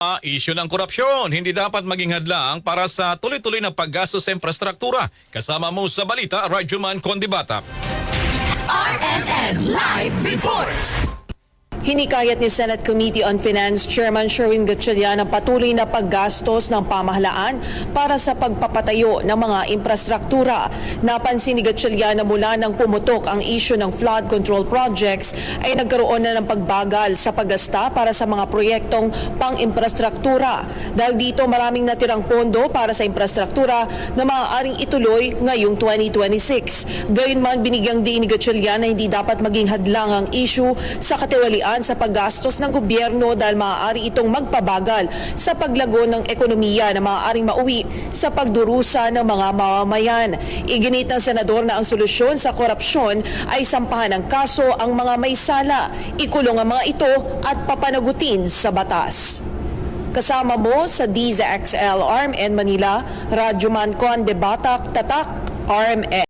Isyu ng korupsyon, hindi dapat maging hadlang para sa tuloy-tuloy na paggastos sa infrastruktura. Kasama mo sa balita, Rajuman Condibatak. RMN Live Report. Hinikayat ni Senate Committee on Finance Chairman Sherwin Gatchalian ang patuloy na paggastos ng pamahalaan para sa pagpapatayo ng mga infrastruktura. Napansin ni Gatchalian na mula nang pumutok ang issue ng flood control projects ay nagkaroon na ng pagbagal sa paggasta para sa mga proyektong pang-infrastruktura. Dahil dito maraming natirang pondo para sa infrastruktura na maaaring ituloy ngayong 2026. Gayunman, binigyang diin ni Gatchalian na hindi dapat maging hadlang ang issue sa katiwalian sa paggastos ng gobyerno dahil maaari itong magpabagal sa paglago ng ekonomiya na maaaring mauwi sa pagdurusa ng mga mamamayan. Iginit ng senador na ang solusyon sa korupsyon ay sampahan ng kaso ang mga may sala, ikulong ang mga ito at papanagutin sa batas. Kasama mo sa DZXL RMN Manila, Rajuman Condibatak, Tatak, RMN.